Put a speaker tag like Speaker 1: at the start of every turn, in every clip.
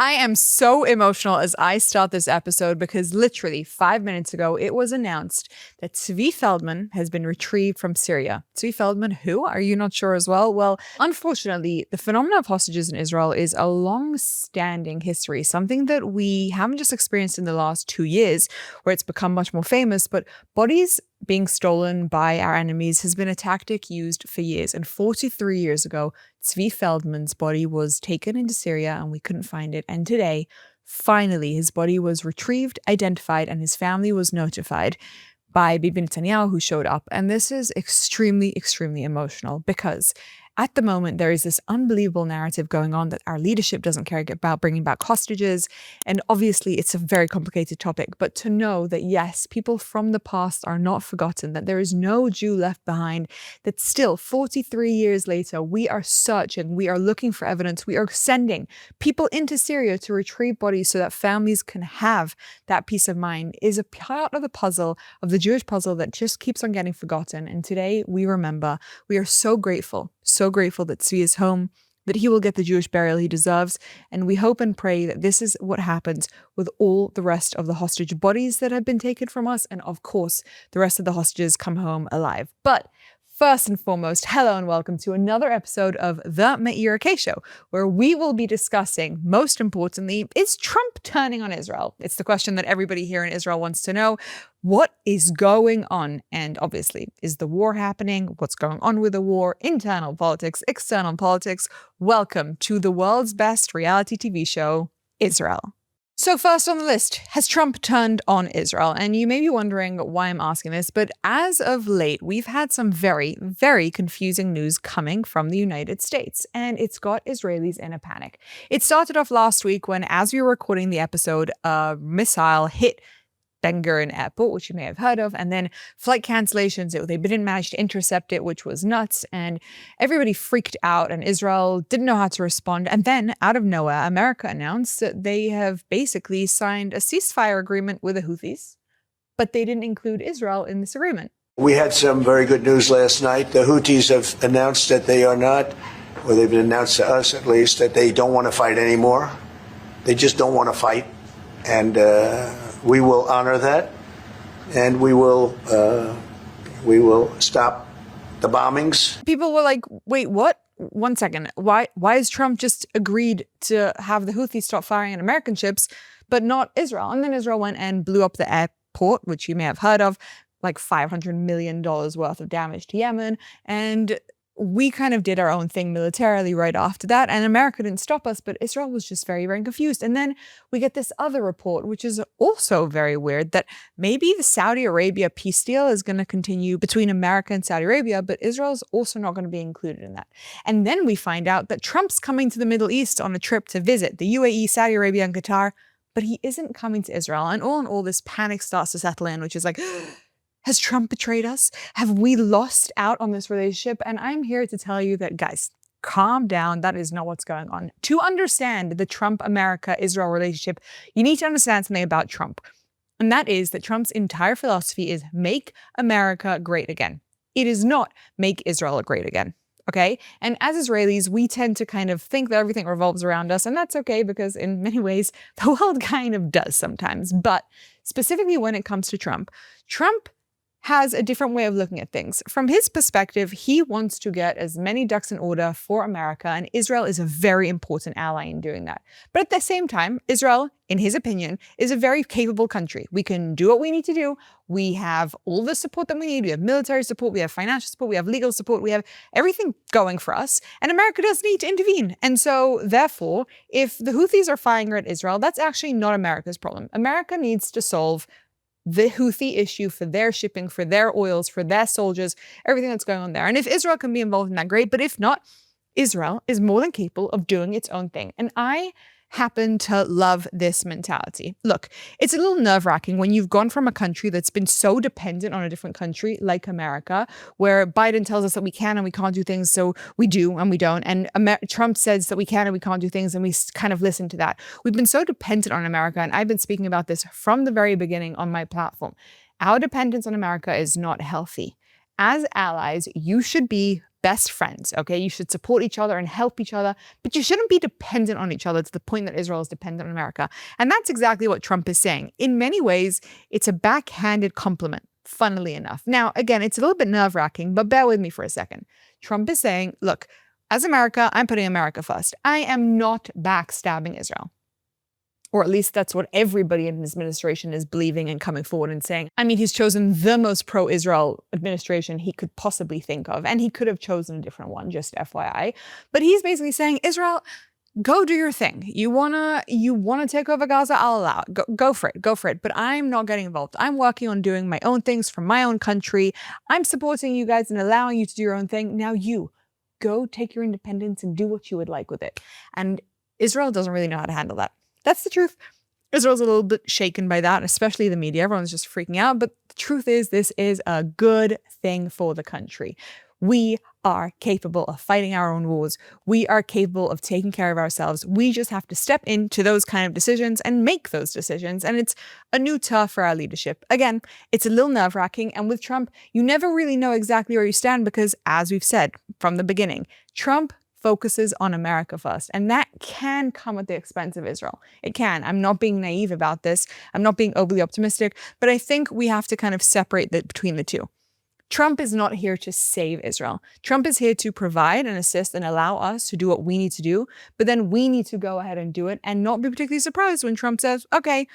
Speaker 1: I am so emotional as I start this episode because literally 5 minutes ago, it was announced that Zvi Feldman has been retrieved from Syria. Zvi Feldman, who? Are you not sure as well? Well, unfortunately, the phenomenon of hostages in Israel is a long-standing history, something that we haven't just experienced in the last 2 years, where it's become much more famous, but bodies being stolen by our enemies has been a tactic used for years. And 43 years ago, Zvi Feldman's body was taken into Syria and we couldn't find it. And today, finally, his body was retrieved, identified, and his family was notified by Bibi Netanyahu, who showed up. And this is extremely, extremely emotional because at the moment, there is this unbelievable narrative going on that our leadership doesn't care about bringing back hostages. And obviously, it's a very complicated topic. But to know that, yes, people from the past are not forgotten, that there is no Jew left behind, that still 43 years later, we are searching, we are looking for evidence, we are sending people into Syria to retrieve bodies so that families can have that peace of mind is a part of the puzzle, of the Jewish puzzle that just keeps on getting forgotten. And today we remember, we are so grateful that Zvi is home, that he will get the Jewish burial he deserves. And we hope and pray that this is what happens with all the rest of the hostage bodies that have been taken from us. And of course, the rest of the hostages come home alive. But first and foremost, hello and welcome to another episode of the Meira K Show, where we will be discussing, most importantly, is Trump turning on Israel? It's the question that everybody here in Israel wants to know. What is going on? And obviously, is the war happening? What's going on with the war? Internal politics, external politics. Welcome to the world's best reality TV show, Israel. So first on the list, has Trump turned on Israel? And you may be wondering why I'm asking this, but as of late, we've had some very, very confusing news coming from the United States, and it's got Israelis in a panic. It started off last week when, as we were recording the episode, a missile hit Ben Gurion Airport, which you may have heard of, and then flight cancellations. They didn't manage to intercept it, which was nuts, and everybody freaked out, and Israel didn't know how to respond. And then, out of nowhere, America announced that they have basically signed a ceasefire agreement with the Houthis, but they didn't include Israel in this agreement.
Speaker 2: We had some very good news last night. The Houthis have announced that they are not, or they've announced to us at least, that they don't want to fight anymore. They just don't want to fight, and we will honor that, and we will stop the bombings.
Speaker 1: People were like, wait, what? 1 second. Why has Trump just agreed to have the Houthis stop firing at American ships, but not Israel? And then Israel went and blew up the airport, which you may have heard of, like $500 million worth of damage to Yemen. And we kind of did our own thing militarily right after that, and America didn't stop us, but Israel was just very, very confused. And then we get this other report, which is also very weird, that maybe the Saudi Arabia peace deal is going to continue between America and Saudi Arabia, but Israel's also not going to be included in that. And then we find out that Trump's coming to the Middle East on a trip to visit the UAE, Saudi Arabia, and Qatar, but he isn't coming to Israel. And all in all, this panic starts to settle in, which is like, has Trump betrayed us? Have we lost out on this relationship? And I'm here to tell you that, guys, calm down. That is not what's going on. To understand the Trump-America-Israel relationship, you need to understand something about Trump. And that is that Trump's entire philosophy is make America great again. It is not make Israel great again. Okay? And as Israelis, we tend to kind of think that everything revolves around us, and that's okay because in many ways, the world kind of does sometimes. But specifically when it comes to Trump has a different way of looking at things. From his perspective, he wants to get as many ducks in order for America, and Israel is a very important ally in doing that. But at the same time, Israel, in his opinion, is a very capable country. We can do what we need to do. We have all the support that we need. We have military support, we have financial support, we have legal support, we have everything going for us, and America does need to intervene. And so, therefore, if the Houthis are firing at Israel, that's actually not America's problem. America needs to solve the Houthi issue for their shipping, for their oils, for their soldiers, everything that's going on there. And if Israel can be involved in that, great. But if not, Israel is more than capable of doing its own thing. And I happen to love this mentality. Look, it's a little nerve-wracking when you've gone from a country that's been so dependent on a different country like America, where Biden tells us that we can and we can't do things, so we do and we don't. And Trump says that we can and we can't do things, and we kind of listen to that. We've been so dependent on America, and I've been speaking about this from the very beginning on my platform. Our dependence on America is not healthy. as allies, you should be best friends, okay? You should support each other and help each other, but you shouldn't be dependent on each other to the point that Israel is dependent on America. And that's exactly what Trump is saying. In many ways, it's a backhanded compliment, funnily enough. Now, again, it's a little bit nerve-wracking, but bear with me for a second. Trump is saying, look, as America, I'm putting America first. I am not backstabbing Israel. Or at least that's what everybody in his administration is believing and coming forward and saying. I mean, he's chosen the most pro-Israel administration he could possibly think of, and he could have chosen a different one, just FYI. But he's basically saying, Israel, go do your thing. You wanna take over Gaza, I'll allow it. Go for it. But I'm not getting involved. I'm working on doing my own things from my own country. I'm supporting you guys and allowing you to do your own thing. Now you go take your independence and do what you would like with it. And Israel doesn't really know how to handle that. That's the truth. Israel's a little bit shaken by that, especially the media. Everyone's just freaking out. But the truth is, this is a good thing for the country. We are capable of fighting our own wars. We are capable of taking care of ourselves. We just have to step into those kind of decisions and make those decisions. And it's a new turf for our leadership. Again, it's a little nerve-wracking. And with Trump, you never really know exactly where you stand because, as we've said from the beginning, Trump focuses on America first. And that can come at the expense of Israel. It can. I'm not being naive about this. I'm not being overly optimistic, but I think we have to kind of separate between the two. Trump is not here to save Israel. Trump is here to provide and assist and allow us to do what we need to do, but then we need to go ahead and do it and not be particularly surprised when Trump says, okay,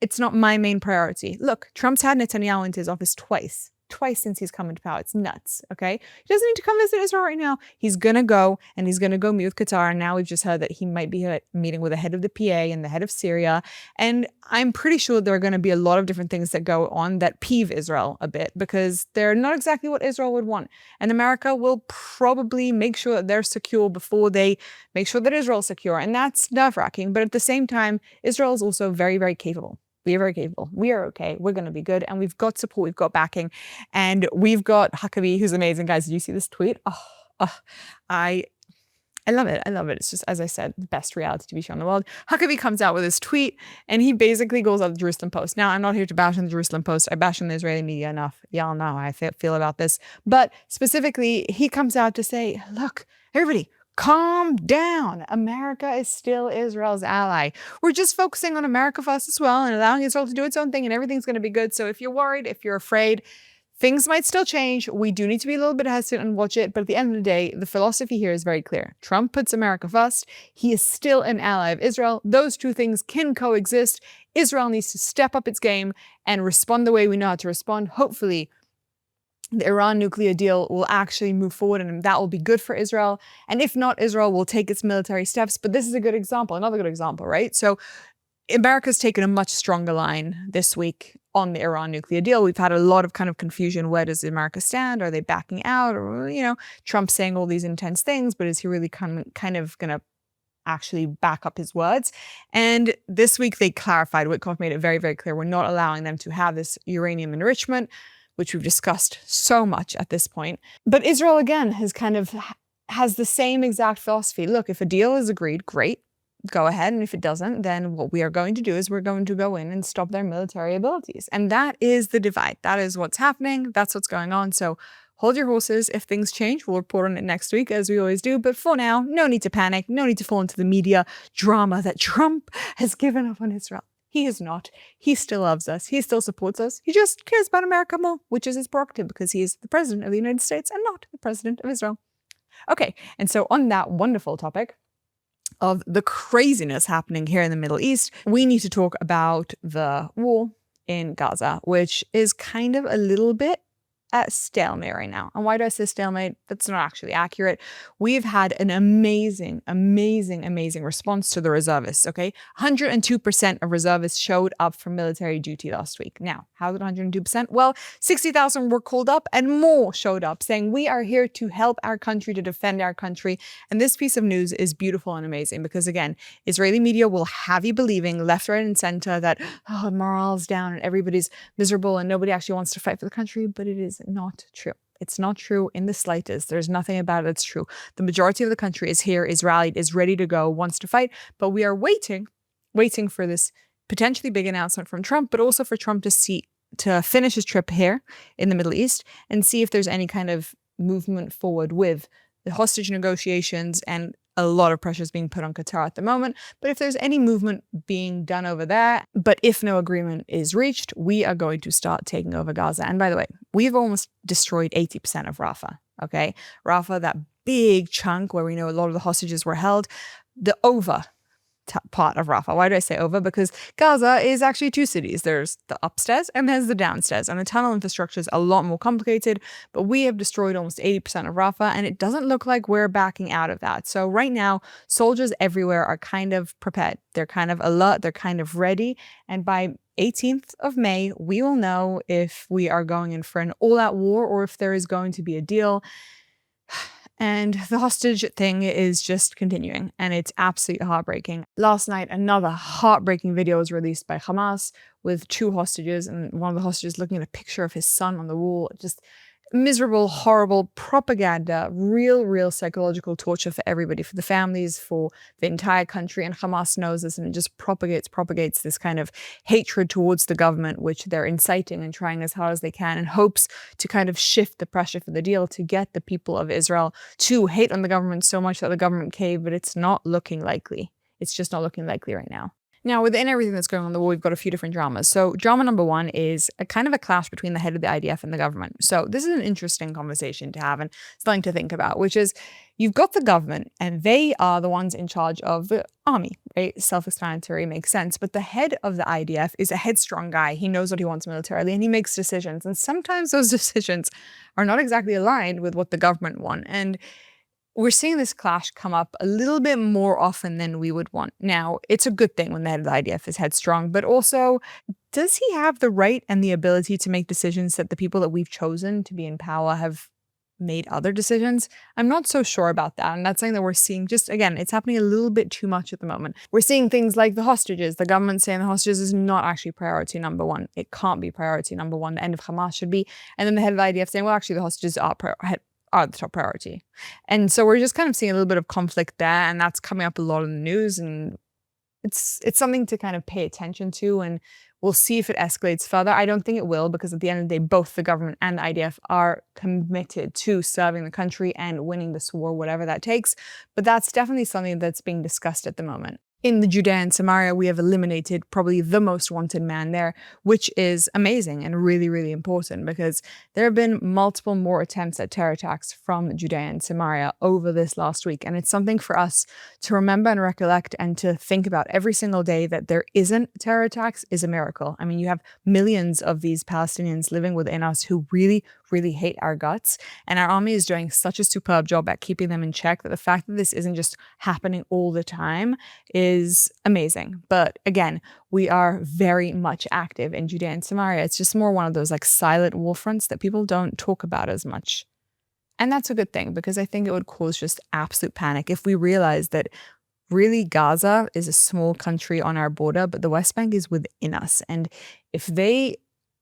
Speaker 1: it's not my main priority. Look, Trump's had Netanyahu into his office twice since he's come into power. It's nuts, okay? He doesn't need to come visit Israel right now. He's going to go, and he's going to go meet with Qatar. And now we've just heard that he might be meeting with the head of the PA and the head of Syria. And I'm pretty sure there are going to be a lot of different things that go on that peeve Israel a bit because they're not exactly what Israel would want. And America will probably make sure that they're secure before they make sure that Israel's secure. And that's nerve-wracking. But at the same time, Israel is also very, very capable. We are very capable. We are okay. We're going to be good. And we've got support. We've got backing. And we've got Huckabee, who's amazing. Guys, did you see this tweet? I love it. I love it. It's just, as I said, the best reality TV show in the world. Huckabee comes out with this tweet and he basically goes on the Jerusalem Post. Now, I'm not here to bash on the Jerusalem Post. I bash on the Israeli media enough. Y'all know how I feel about this. But specifically, he comes out to say, look, everybody, calm down. America is still Israel's ally. We're just focusing on America first as well and allowing Israel to do its own thing and everything's going to be good. So if you're worried, if you're afraid, things might still change. We do need to be a little bit hesitant and watch it. But at the end of the day, the philosophy here is very clear. Trump puts America first. He is still an ally of Israel. Those two things can coexist. Israel needs to step up its game and respond the way we know how to respond. Hopefully, the Iran nuclear deal will actually move forward and that will be good for Israel. And if not, Israel will take its military steps. But this is a good example, another good example, right? So America's taken a much stronger line this week on the Iran nuclear deal. We've had a lot of kind of confusion. Where does America stand? Are they backing out? Or, Trump saying all these intense things, but is he really kind of going to actually back up his words? And this week they clarified, Witkoff made it very, very clear, we're not allowing them to have this uranium enrichment, which we've discussed so much at this point. But Israel, again, has the same exact philosophy. Look, if a deal is agreed, great, go ahead. And if it doesn't, then what we are going to do is we're going to go in and stop their military abilities. And that is the divide. That is what's happening. That's what's going on. So hold your horses. If things change, we'll report on it next week, as we always do. But for now, no need to panic. No need to fall into the media drama that Trump has given up on Israel. He is not. He still loves us. He still supports us. He just cares about America more, which is his prerogative because he is the president of the United States and not the president of Israel. Okay, and so on that wonderful topic of the craziness happening here in the Middle East, we need to talk about the war in Gaza, which is kind of a little bit at stalemate right now. And why do I say stalemate? That's not actually accurate. We've had an amazing response to the reservists, okay? 102% of reservists showed up for military duty last week. Now, how did 102%? Well, 60,000 were called up and more showed up saying, we are here to help our country, to defend our country. And this piece of news is beautiful and amazing because, again, Israeli media will have you believing left, right, and center that, morale's down and everybody's miserable and nobody actually wants to fight for the country, but it is not true. It's not true in the slightest. There's nothing about it that's true. The majority of the country is here, is rallied, is ready to go, wants to fight, but we are waiting for this potentially big announcement from Trump, but also for Trump to see to finish his trip here in the Middle East and see if there's any kind of movement forward with the hostage negotiations, and a lot of pressure is being put on Qatar at the moment. But if there's any movement being done over there, but if no agreement is reached, we are going to start taking over Gaza. And by the way, we've almost destroyed 80% of Rafah, okay? Rafah, that big chunk where we know a lot of the hostages were held, the part of Rafah. Why do I say over? Because Gaza is actually two cities. There's the upstairs and there's the downstairs. And the tunnel infrastructure is a lot more complicated, but we have destroyed almost 80% of Rafah, and it doesn't look like we're backing out of that. So right now, soldiers everywhere are kind of prepared. They're kind of alert. They're kind of ready. And by 18th of May, we will know if we are going in for an all-out war or if there is going to be a deal. And the hostage thing is just continuing, and it's absolutely heartbreaking. Last night, another heartbreaking video was released by Hamas with two hostages, and one of the hostages looking at a picture of his son on the wall. Just miserable, horrible propaganda, real psychological torture for everybody, for the families, for the entire country. And Hamas knows this, and it just propagates this kind of hatred towards the government, which they're inciting and trying as hard as they can in hopes to kind of shift the pressure for the deal to get the people of Israel to hate on the government so much that the government cave, but it's not looking likely. It's just not looking likely right now. Now, within everything that's going on in the war, we've got a few different dramas. So drama number one is a kind of a clash between the head of the IDF and the government. So this is an interesting conversation to have and something to think about, which is you've got the government and they are the ones in charge of the army, right? Self-explanatory, makes sense. But the head of the IDF is a headstrong guy. He knows what he wants militarily and he makes decisions. And sometimes those decisions are not exactly aligned with what the government want. And we're seeing this clash come up a little bit more often than we would want. Now, it's a good thing when the head of the IDF is headstrong, but also, does he have the right and the ability to make decisions that the people that we've chosen to be in power have made other decisions? I'm not so sure about that. And that's something that we're seeing just, again, it's happening a little bit too much at the moment. We're seeing things like the hostages, the government saying the hostages is not actually priority number one. It can't be priority number one. The end of Hamas should be. And then the head of the IDF saying, well, actually the hostages are the top priority. And so we're just kind of seeing a little bit of conflict there, and that's coming up a lot in the news, and it's something to kind of pay attention to, and we'll see if it escalates further. I don't think it will, because at the end of the day, both the government and the IDF are committed to serving the country and winning this war, whatever that takes. But that's definitely something that's being discussed at the moment. In the Judea and Samaria, we have eliminated probably the most wanted man there, which is amazing and really important, because there have been multiple more attempts at terror attacks from Judea and Samaria over this last week. And it's something for us to remember and recollect and to think about every single day, that there isn't terror attacks is a miracle. I mean, you have millions of these Palestinians living within us who really hate our guts. And our army is doing such a superb job at keeping them in check, that the fact that this isn't just happening all the time is amazing. But again, we are very much active in Judea and Samaria. It's just more one of those like silent war fronts that people don't talk about as much. And that's a good thing, because I think it would cause just absolute panic if we realize that really Gaza is a small country on our border, but the West Bank is within us. And if they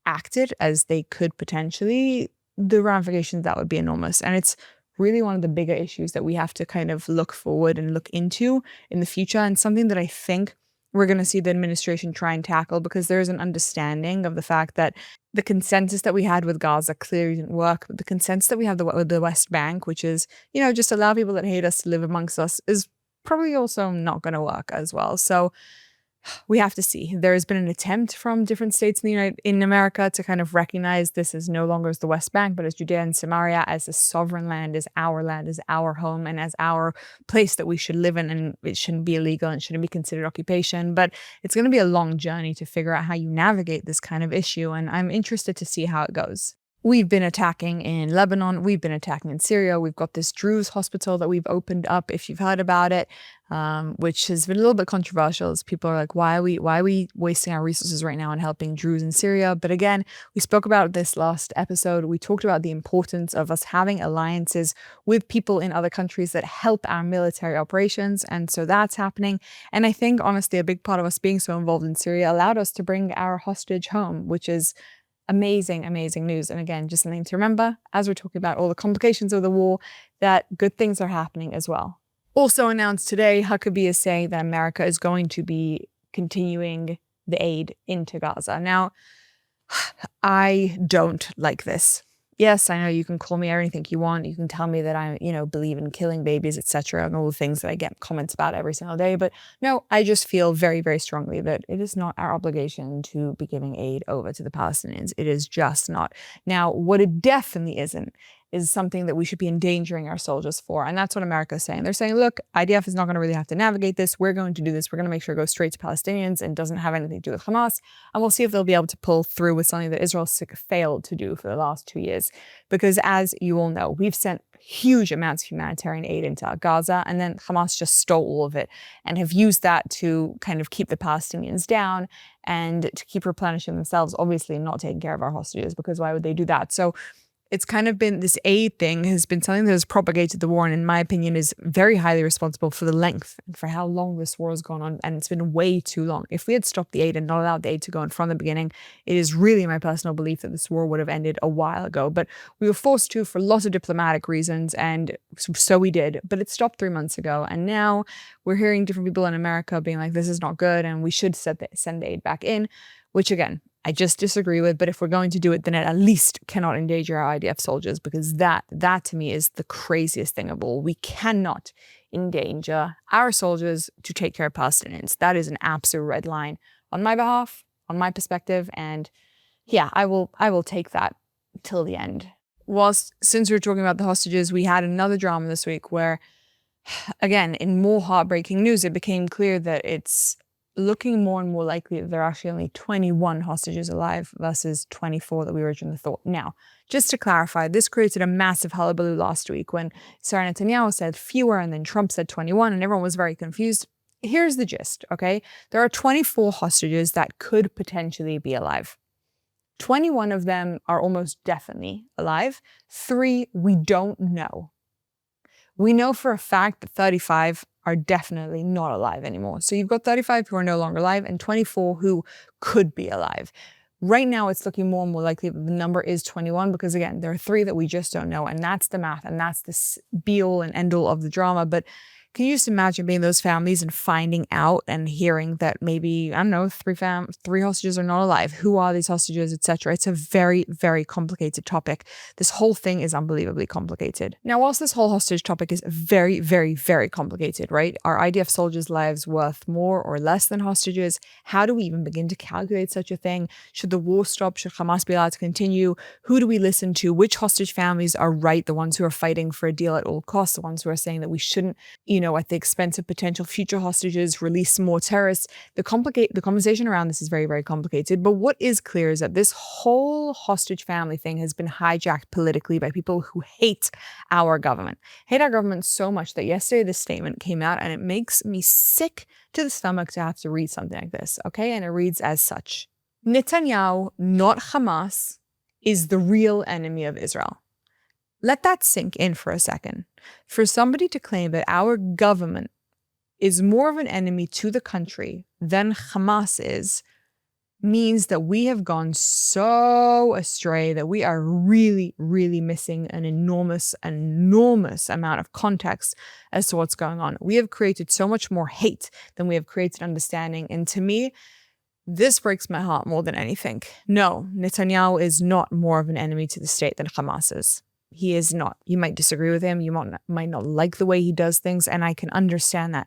Speaker 1: acted as they could potentially, the ramifications that would be enormous. And it's really one of the bigger issues that we have to kind of look forward and look into in the future, and something that I think we're going to see the administration try and tackle, because there's an understanding of the fact that the consensus that we had with Gaza clearly didn't work, but the consensus that we have with the West Bank, which is, you know, just allow people that hate us to live amongst us, is probably also not going to work as well. So we have to see. There has been an attempt from different states in America to kind of recognize this as no longer as the West Bank, but as Judea and Samaria, as a sovereign land, as our home, and as our place that we should live in, and it shouldn't be illegal and shouldn't be considered occupation. But it's going to be a long journey to figure out how you navigate this kind of issue, and I'm interested to see how it goes. We've been attacking in Lebanon. We've been attacking in Syria. We've got this Druze hospital that we've opened up, if you've heard about it, which has been a little bit controversial, as people are like, why are we wasting our resources right now on helping Druze in Syria? But again, we spoke about this last episode. We talked about the importance of us having alliances with people in other countries that help our military operations. And so that's happening. And I think, honestly, a big part of us being so involved in Syria allowed us to bring our hostage home, which is amazing news. And again, just something to remember as we're talking about all the complications of the war, that good things are happening as well. Also announced today, Huckabee is saying that America is going to be continuing the aid into Gaza. Now, I don't like this. Yes, I know you can call me anything you want. You can tell me that I, believe in killing babies, etc., and all the things that I get comments about every single day. But no, I just feel very, very strongly that it is not our obligation to be giving aid over to the Palestinians. It is just not. Now, what it definitely isn't is something that we should be endangering our soldiers for. And that's what America is saying. They're saying, look, IDF is not going to really have to navigate this. We're going to do this. We're going to make sure it goes straight to Palestinians and doesn't have anything to do with Hamas. And we'll see if they'll be able to pull through with something that Israel failed to do for the last 2 years. Because as you all know, we've sent huge amounts of humanitarian aid into Gaza, and then Hamas just stole all of it and have used that to kind of keep the Palestinians down and to keep replenishing themselves, obviously not taking care of our hostages, because why would they do that? So it's kind of been, this aid thing has been something that has propagated the war, and in my opinion is very highly responsible for the length and for how long this war has gone on, and it's been way too long. If we had stopped the aid and not allowed the aid to go on from the beginning, it is really my personal belief that this war would have ended a while ago. But we were forced to for lots of diplomatic reasons, and so we did. But it stopped 3 months ago, and now we're hearing different people in America being like, this is not good, and we should send the aid back in, which again, I just disagree with. But if we're going to do it, then it at least cannot endanger our IDF soldiers, because that to me is the craziest thing of all. We cannot endanger our soldiers to take care of Palestinians. That is an absolute red line on my behalf, on my perspective. And yeah, I will take that till the end. Since we're talking about the hostages, we had another drama this week where, again, in more heartbreaking news, it became clear that it's looking more and more likely that there are actually only 21 hostages alive versus 24 that we originally thought. Now, just to clarify, this created a massive hullabaloo last week when Sarah Netanyahu said fewer and then Trump said 21 and everyone was very confused. Here's the gist, okay? There are 24 hostages that could potentially be alive. 21 of them are almost definitely alive. 3 we don't know. We know for a fact that 35 are definitely not alive anymore. So you've got 35 who are no longer alive and 24 who could be alive. Right now, it's looking more and more likely that the number is 21 because, again, there are 3 that we just don't know, and that's the math, and that's the be-all and end-all of the drama. But can you just imagine being those families and finding out and hearing that maybe, I don't know, 3 hostages are not alive? Who are these hostages, etc.? It's a very, very complicated topic. This whole thing is unbelievably complicated. Now, whilst this whole hostage topic is very, very, very complicated, right? Are IDF soldiers' lives worth more or less than hostages? How do we even begin to calculate such a thing? Should the war stop? Should Hamas be allowed to continue? Who do we listen to? Which hostage families are right? The ones who are fighting for a deal at all costs, the ones who are saying that we shouldn't, at the expense of potential future hostages, release more terrorists. The conversation around this is very, very complicated. But what is clear is that this whole hostage family thing has been hijacked politically by people who hate our government. Hate our government so much that yesterday this statement came out, and it makes me sick to the stomach to have to read something like this, okay? And it reads as such. Netanyahu, not Hamas, is the real enemy of Israel. Let that sink in for a second. For somebody to claim that our government is more of an enemy to the country than Hamas is, means that we have gone so astray that we are really, really missing an enormous amount of context as to what's going on. We have created so much more hate than we have created understanding. And to me, this breaks my heart more than anything. No, Netanyahu is not more of an enemy to the state than Hamas is. He is not. You might disagree with him. You might not like the way he does things, and I can understand that.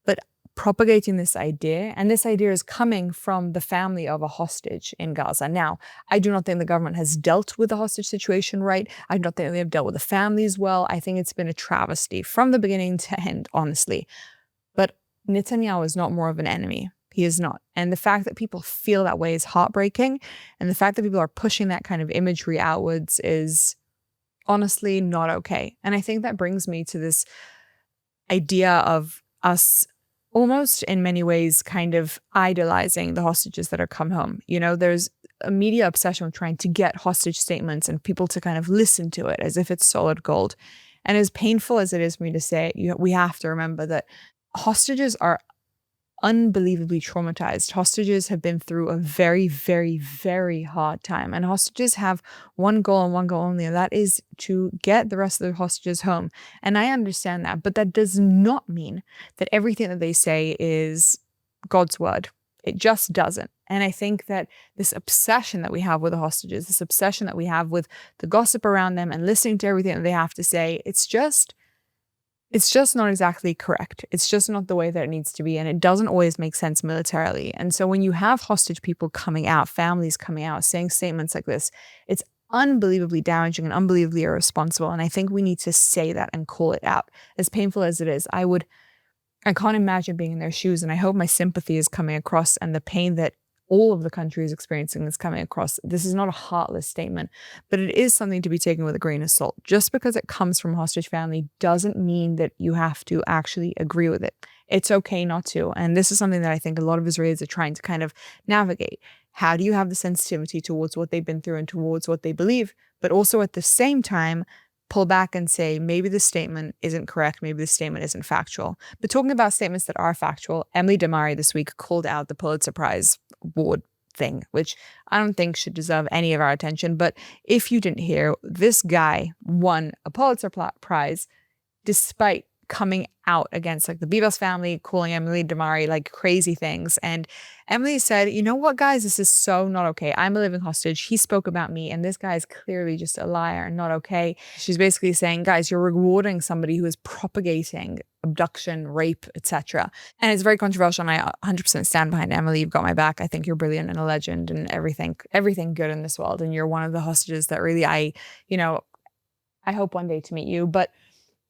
Speaker 1: But propagating this idea, and this idea is coming from the family of a hostage in Gaza. Now, I do not think the government has dealt with the hostage situation right. I do not think they have dealt with the families well. I think it's been a travesty from the beginning to end, honestly. But Netanyahu is not more of an enemy. He is not. And the fact that people feel that way is heartbreaking. And the fact that people are pushing that kind of imagery outwards is honestly not okay. And I think that brings me to this idea of us almost in many ways kind of idolizing the hostages that are come home. There's a media obsession with trying to get hostage statements and people to kind of listen to it as if it's solid gold. And as painful as it is for me to say, we have to remember that hostages are unbelievably traumatized. Hostages have been through a very, very, very hard time. And hostages have one goal and one goal only, and that is to get the rest of the hostages home. And I understand that, but that does not mean that everything that they say is God's word. It just doesn't. And I think that this obsession that we have with the hostages, this obsession that we have with the gossip around them and listening to everything that they have to say, it's just not exactly correct. It's just not the way that it needs to be. And it doesn't always make sense militarily. And so when you have hostage people coming out, families coming out, saying statements like this, it's unbelievably damaging and unbelievably irresponsible. And I think we need to say that and call it out. As painful as it is, I can't imagine being in their shoes. And I hope my sympathy is coming across and the pain that all of the country is experiencing is coming across. This is not a heartless statement, but it is something to be taken with a grain of salt. Just because it comes from a hostage family doesn't mean that you have to actually agree with it. It's okay not to. And this is something that I think a lot of Israelis are trying to kind of navigate. How do you have the sensitivity towards what they've been through and towards what they believe, but also at the same time, pull back and say, maybe this statement isn't correct, maybe this statement isn't factual. But talking about statements that are factual, Emily Damari this week called out the Pulitzer Prize award thing, which I don't think should deserve any of our attention. But if you didn't hear, this guy won a Pulitzer Prize despite coming out against like the Bibas family, calling Emily Damari like crazy things. And Emily said, you know what, guys, this is so not okay. I'm a living hostage. He spoke about me, and this guy is clearly just a liar and not okay. She's basically saying, guys, you're rewarding somebody who is propagating abduction, rape, etc. And it's very controversial, and I 100% stand behind Emily. You've got my back. I think you're brilliant and a legend and everything good in this world. And you're one of the hostages that really I hope one day to meet you. But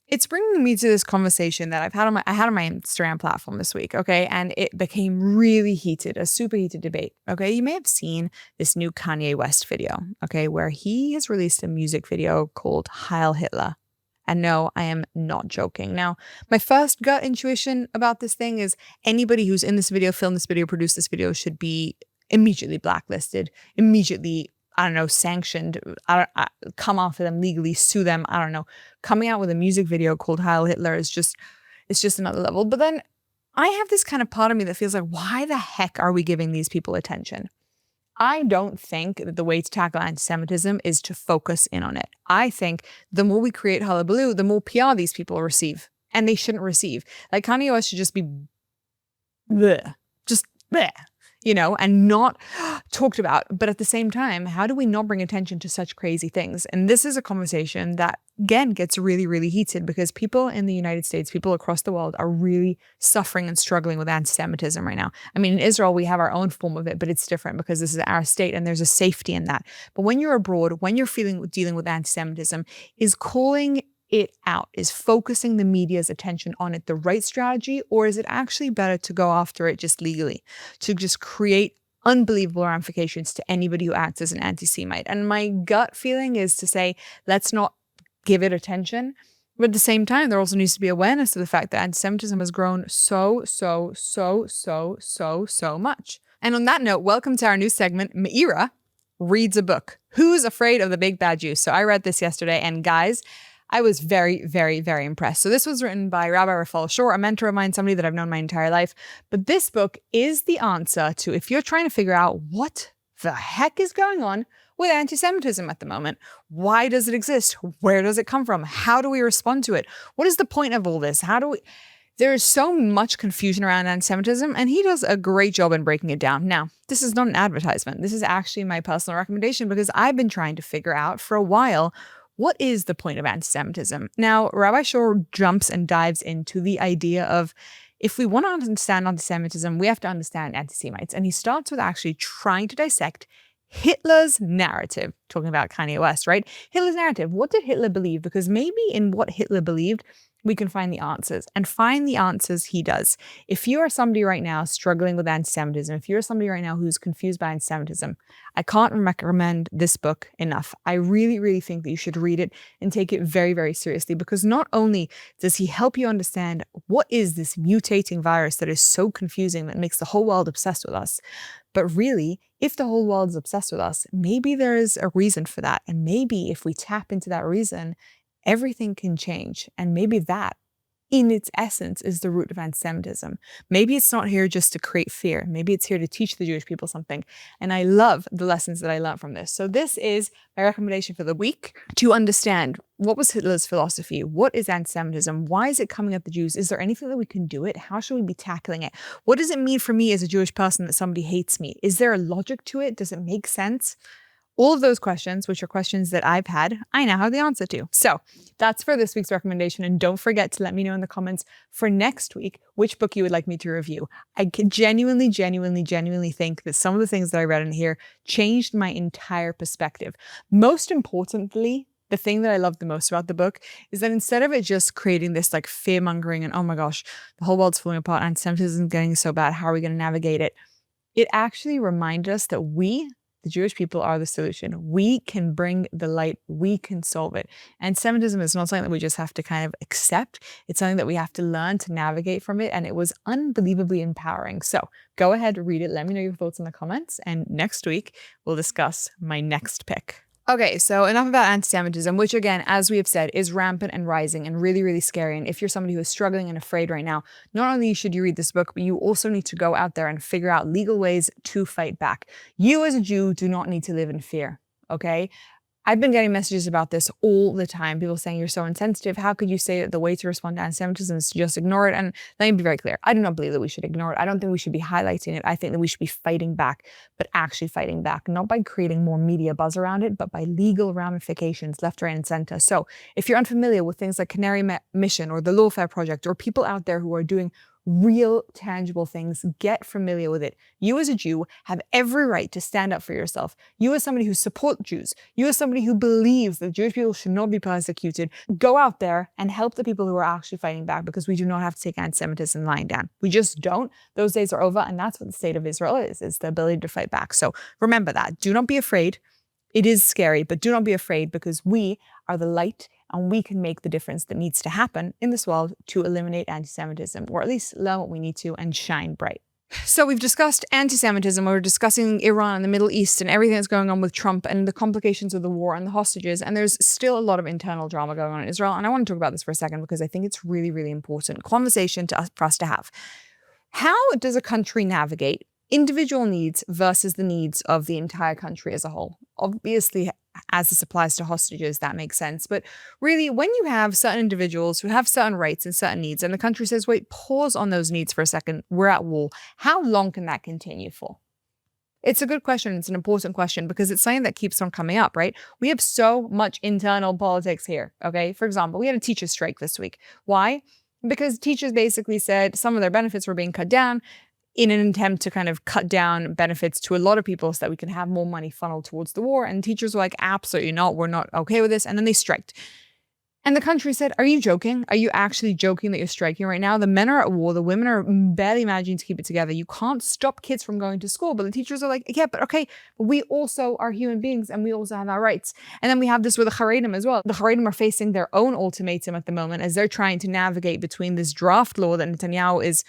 Speaker 1: it's bringing me to this conversation that I had on my Instagram platform this week, okay? And it became really heated, a super heated debate, okay? You may have seen this new Kanye West video, okay, where he has released a music video called Heil Hitler. And no, I am not joking. Now, my first gut intuition about this thing is anybody who's in this video, filmed this video, produced this video should be immediately blacklisted, immediately sanctioned, come off of them legally, sue them. I don't know. Coming out with a music video called Heil Hitler it's just another level. But then I have this kind of part of me that feels like, why the heck are we giving these people attention? I don't think that the way to tackle anti-Semitism is to focus in on it. I think the more we create hullabaloo, the more PR these people receive. And they shouldn't receive. Like Kanye West should just be bleh, just bleh. And not talked about. But at the same time, how do we not bring attention to such crazy things? And this is a conversation that, again, gets really, really heated because people in the United States, people across the world are really suffering and struggling with anti-Semitism right now. I mean, in Israel, we have our own form of it, but it's different because this is our state and there's a safety in that. But when you're abroad, when you're dealing with anti-Semitism, is calling it out, is focusing the media's attention on it the right strategy, or is it actually better to go after it just legally, to just create unbelievable ramifications to anybody who acts as an anti-Semite? And my gut feeling is to say, let's not give it attention. But at the same time, there also needs to be awareness of the fact that anti-Semitism has grown so much. And on that note, welcome to our new segment, Meira Reads a Book. Who's Afraid of the Big Bad Jew? So I read this yesterday, and guys, I was very, very, very impressed. So this was written by Rabbi Rafal Shor, a mentor of mine, somebody that I've known my entire life. But this book is the answer to if you're trying to figure out what the heck is going on with anti-Semitism at the moment. Why does it exist? Where does it come from? How do we respond to it? What is the point of all this? There is so much confusion around anti-Semitism, and he does a great job in breaking it down. Now, this is not an advertisement. This is actually my personal recommendation because I've been trying to figure out for a while, what is the point of anti-Semitism? Now, Rabbi Shor jumps and dives into the idea of if we want to understand anti-Semitism, we have to understand anti-Semites. And he starts with actually trying to dissect Hitler's narrative, talking about Kanye West, right? Hitler's narrative. What did Hitler believe? Because maybe in what Hitler believed, we can find the answers, and find the answers he does. If you are somebody right now struggling with anti-Semitism, if you're somebody right now who's confused by anti-Semitism, I can't recommend this book enough. I really, really think that you should read it and take it very, very seriously, because not only does he help you understand what is this mutating virus that is so confusing that makes the whole world obsessed with us, but really, if the whole world is obsessed with us, maybe there is a reason for that. And maybe if we tap into that reason, everything can change. And maybe that in its essence is the root of anti-Semitism. Maybe it's not here just to create fear. Maybe it's here to teach the Jewish people something. And I love the lessons that I learned from this. So this is my recommendation for the week, to understand what was Hitler's philosophy? What is anti-Semitism? Why is it coming at the Jews? Is there anything that we can do it? How should we be tackling it? What does it mean for me as a Jewish person that somebody hates me? Is there a logic to it? Does it make sense? All of those questions, which are questions that I've had, I now have the answer to. So that's for this week's recommendation. And don't forget to let me know in the comments for next week which book you would like me to review. I can genuinely think that some of the things that I read in here changed my entire perspective. Most importantly, the thing that I love the most about the book is that instead of it just creating this like fear mongering and, oh my gosh, the whole world's falling apart, anti-Semitism is getting so bad, how are we going to navigate it? It actually reminded us that we, the Jewish people, are the solution. We can bring the light. We can solve it. And Semitism is not something that we just have to kind of accept. It's something that we have to learn to navigate from it. And it was unbelievably empowering. So go ahead, read it. Let me know your thoughts in the comments. And next week, we'll discuss my next pick. Okay, so enough about anti-Semitism, which again, as we have said, is rampant and rising and really, really scary. And if you're somebody who is struggling and afraid right now, not only should you read this book, but you also need to go out there and figure out legal ways to fight back. You as a Jew do not need to live in fear, okay? I've been getting messages about this all the time. People saying you're so insensitive. How could you say that the way to respond to anti-Semitism is to just ignore it? And let me be very clear. I do not believe that we should ignore it. I don't think we should be highlighting it. I think that we should be fighting back, but actually fighting back, not by creating more media buzz around it, but by legal ramifications left, right, and center. So if you're unfamiliar with things like Canary Mission or the Lawfare Project or people out there who are doing real tangible things, get familiar with it. You as a Jew have every right to stand up for yourself. You as somebody who supports Jews, you as somebody who believes that Jewish people should not be persecuted, go out there and help the people who are actually fighting back, because we do not have to take anti-Semitism lying down. We just don't. Those days are over, and that's what the state of Israel is the ability to fight back. So remember that. Do not be afraid. It is scary, but do not be afraid, because we are the light and we can make the difference that needs to happen in this world to eliminate anti-Semitism, or at least learn what we need to and shine bright. So we've discussed anti-Semitism, we're discussing Iran and the Middle East and everything that's going on with Trump and the complications of the war and the hostages. And there's still a lot of internal drama going on in Israel. And I want to talk about this for a second because I think it's really, really important conversation for us to have. How does a country navigate individual needs versus the needs of the entire country as a whole? Obviously, as this applies to hostages, that makes sense. But really, when you have certain individuals who have certain rights and certain needs, and the country says, wait, pause on those needs for a second, we're at war, how long can that continue for? It's a good question. It's an important question because it's something that keeps on coming up, right? We have so much internal politics here, okay? For example, we had a teacher strike this week. Why? Because teachers basically said some of their benefits were being cut down in an attempt to kind of cut down benefits to a lot of people so that we can have more money funneled towards the war. And teachers were like, absolutely not. We're not okay with this. And then they striked. And the country said, are you joking? Are you actually joking that you're striking right now? The men are at war. The women are barely managing to keep it together. You can't stop kids from going to school. But the teachers are like, yeah, but okay, but we also are human beings and we also have our rights. And then we have this with the Haredim as well. The Haredim are facing their own ultimatum at the moment as they're trying to navigate between this draft law that Netanyahu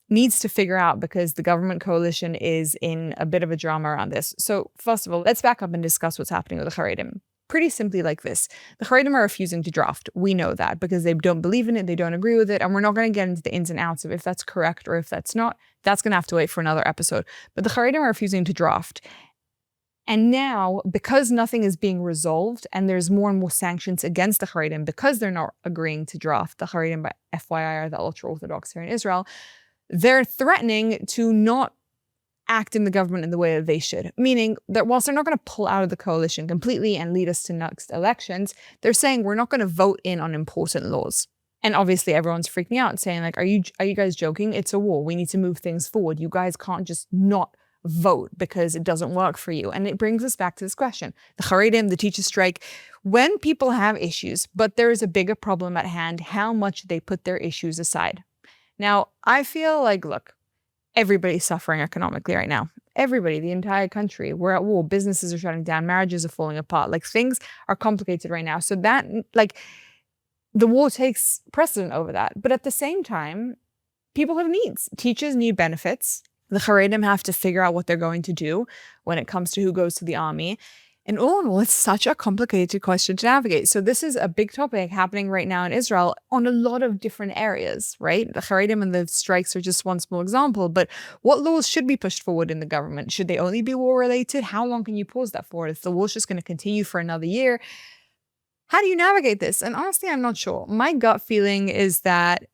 Speaker 1: needs to figure out because the government coalition is in a bit of a drama around this. So first of all, let's back up and discuss what's happening with the Haredim. Pretty simply like this. The Haredim are refusing to draft. We know that because they don't believe in it, they don't agree with it, and we're not going to get into the ins and outs of if that's correct or if that's not. That's going to have to wait for another episode. But the Haredim are refusing to draft. And now, because nothing is being resolved and there's more and more sanctions against the Haredim because they're not agreeing to draft, the Haredim, by FYI, are the ultra-Orthodox here in Israel, they're threatening to not act in the government in the way that they should. Meaning that whilst they're not going to pull out of the coalition completely and lead us to next elections, they're saying we're not going to vote in on important laws. And obviously everyone's freaking out and saying like, are you guys joking? It's a war. We need to move things forward. You guys can't just not vote because it doesn't work for you. And it brings us back to this question. The Haredim, the teacher strike, when people have issues, but there is a bigger problem at hand, how much they put their issues aside. Now, I feel like, look, everybody's suffering economically right now. Everybody, the entire country, we're at war. Businesses are shutting down. Marriages are falling apart. Like things are complicated right now. So that, like, the war takes precedent over that. But at the same time, people have needs. Teachers need benefits. The Haredim have to figure out what they're going to do when it comes to who goes to the army. And all in all, it's such a complicated question to navigate. So this is a big topic happening right now in Israel on a lot of different areas, right? The Haredim and the strikes are just one small example, but what laws should be pushed forward in the government? Should they only be war related? How long can you pause that for? If the war's just going to continue for another year, how do you navigate this? And honestly, I'm not sure. My gut feeling is that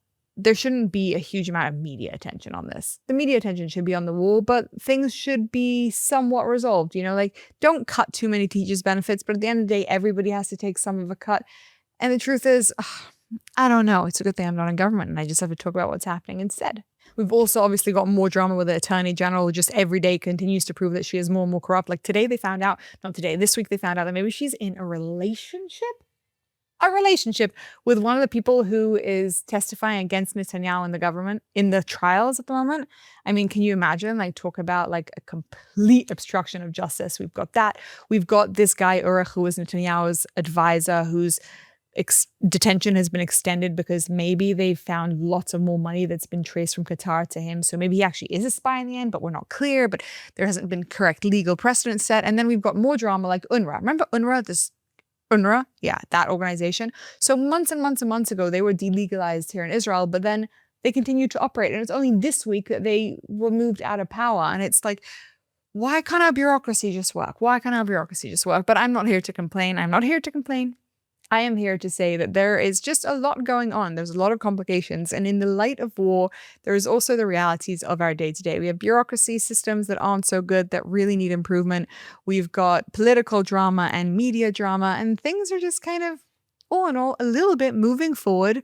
Speaker 1: there shouldn't be a huge amount of media attention on this. The media attention should be on the war, but things should be somewhat resolved. Like, don't cut too many teachers' benefits, but at the end of the day, everybody has to take some of a cut. And the truth is, I don't know. It's a good thing I'm not in government and I just have to talk about what's happening instead. We've also obviously got more drama with the Attorney General who just every day continues to prove that she is more and more corrupt. Like today they found out, not today, this week they found out that maybe she's in a relationship with one of the people who is testifying against Netanyahu in the government in the trials at the moment. I mean, can you imagine? Talk about a complete obstruction of justice. We've got that. We've got this guy, Urich, who is Netanyahu's advisor, whose detention has been extended because maybe they found lots of more money that's been traced from Qatar to him. So maybe he actually is a spy in the end, but we're not clear. But there hasn't been correct legal precedent set. And then we've got more drama like UNRWA. Remember UNRWA, yeah, that organization. So months and months and months ago, they were delegalized here in Israel, but then they continued to operate. And it's only this week that they were moved out of power. And it's like, why can't our bureaucracy just work? But I'm not here to complain. I am here to say that there is just a lot going on. There's a lot of complications. And in the light of war, there is also the realities of our day-to-day. We have bureaucracy systems that aren't so good, that really need improvement. We've got political drama and media drama, and things are just kind of, all in all, a little bit moving forward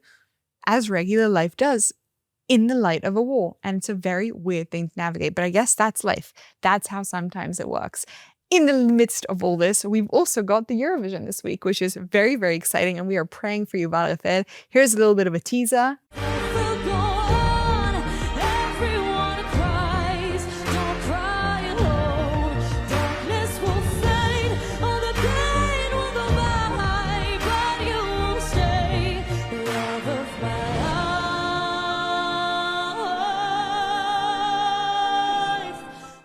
Speaker 1: as regular life does in the light of a war. And it's a very weird thing to navigate. But I guess that's life. That's how sometimes it works. In the midst of all this, we've also got the Eurovision this week, which is very, very exciting. And we are praying for you, Valafed. Here's a little bit of a teaser.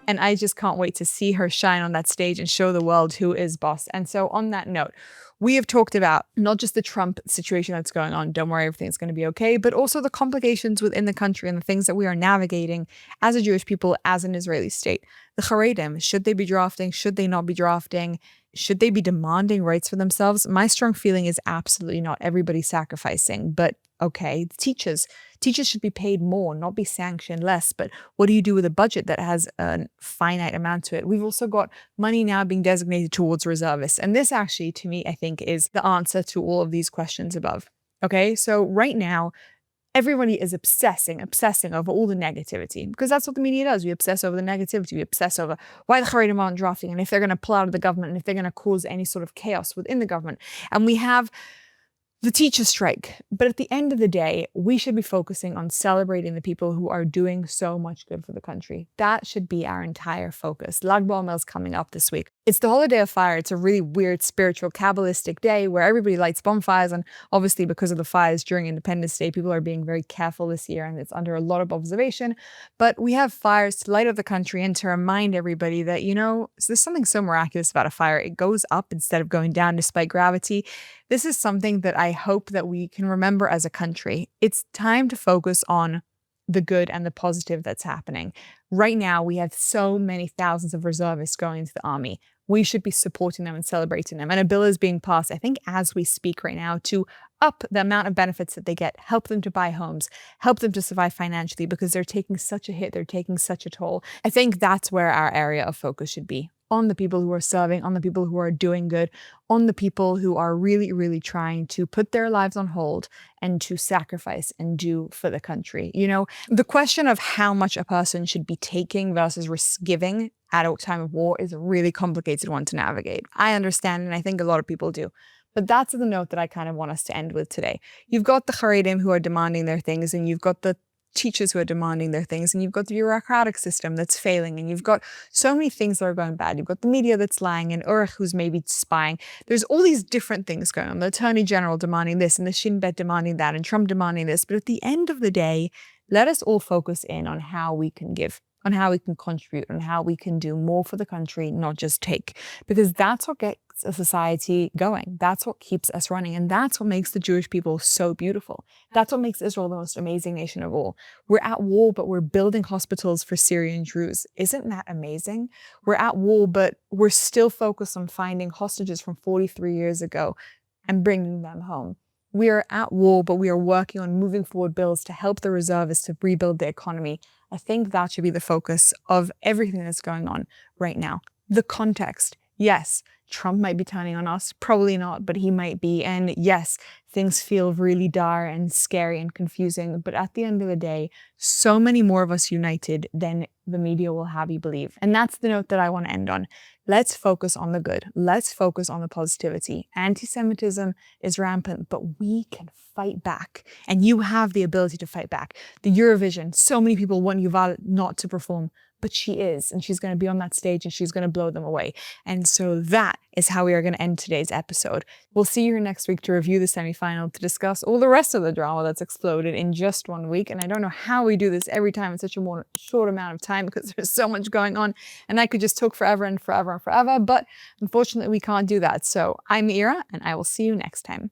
Speaker 1: And I just can't wait to see her shine on that stage and show the world who is boss. And so on that note, we have talked about not just the Trump situation that's going on, don't worry, everything's going to be okay, but also the complications within the country and the things that we are navigating as a Jewish people, as an Israeli state. The Haredim, should they be drafting? Should they not be drafting? Should they be demanding rights for themselves? My strong feeling is absolutely not. Everybody's sacrificing, but okay, teachers should be paid more, not be sanctioned less. But what do you do with a budget that has a finite amount to it? We've also got money now being designated towards reservists. And this actually, to me, I think is the answer to all of these questions above. Okay, so right now, everybody is obsessing over all the negativity, because that's what the media does. We obsess over the negativity. We obsess over why the Haredim aren't drafting and if they're going to pull out of the government and if they're going to cause any sort of chaos within the government. And we have the teacher strike. But at the end of the day, we should be focusing on celebrating the people who are doing so much good for the country. That should be our entire focus. Lag BaOmer is coming up this week. It's the holiday of fire. It's a really weird, spiritual, Kabbalistic day where everybody lights bonfires. And obviously because of the fires during Independence Day, people are being very careful this year and it's under a lot of observation. But we have fires to light up the country and to remind everybody that, there's something so miraculous about a fire. It goes up instead of going down despite gravity. This is something that I hope that we can remember as a country. It's time to focus on the good and the positive that's happening. Right now, we have so many thousands of reservists going into the army. We should be supporting them and celebrating them. And a bill is being passed, I think, as we speak right now, to up the amount of benefits that they get, help them to buy homes, help them to survive financially because they're taking such a hit, they're taking such a toll. I think that's where our area of focus should be. On the people who are serving, on the people who are doing good, on the people who are really, really trying to put their lives on hold and to sacrifice and do for the country. The question of how much a person should be taking versus giving at a time of war is a really complicated one to navigate. I understand, and I think a lot of people do. But that's the note that I kind of want us to end with today. You've got the Haredim who are demanding their things, and you've got the teachers who are demanding their things, and you've got the bureaucratic system that's failing, and you've got so many things that are going bad. You've got the media that's lying, and Urich who's maybe spying. There's all these different things going on. The Attorney General demanding this, and the Shin Bet demanding that, and Trump demanding this. But at the end of the day, let us all focus in on how we can give. on how we can contribute, on how we can do more for the country, not just take. Because that's what gets a society going. That's what keeps us running. And that's what makes the Jewish people so beautiful. That's what makes Israel the most amazing nation of all. We're at war, but we're building hospitals for Syrian Jews. Isn't that amazing? We're at war, but we're still focused on finding hostages from 43 years ago and bringing them home. We are at war, but we are working on moving forward bills to help the reservists to rebuild the economy. I think that should be the focus of everything that's going on right now. The context. Yes, Trump might be turning on us. Probably not, but he might be. And yes, things feel really dire and scary and confusing. But at the end of the day, so many more of us united than the media will have you believe. And that's the note that I want to end on. Let's focus on the good. Let's focus on the positivity. Anti-Semitism is rampant, but we can fight back. And you have the ability to fight back. The Eurovision, so many people want Yuval not to perform, but she is, and she's going to be on that stage and she's going to blow them away. And so that is how we are going to end today's episode. We'll see you here next week to review the semifinal, to discuss all the rest of the drama that's exploded in just 1 week. And I don't know how we do this every time in such a more short amount of time, because there's so much going on and I could just talk forever and forever and forever, but unfortunately we can't do that. So I'm Meira, and I will see you next time.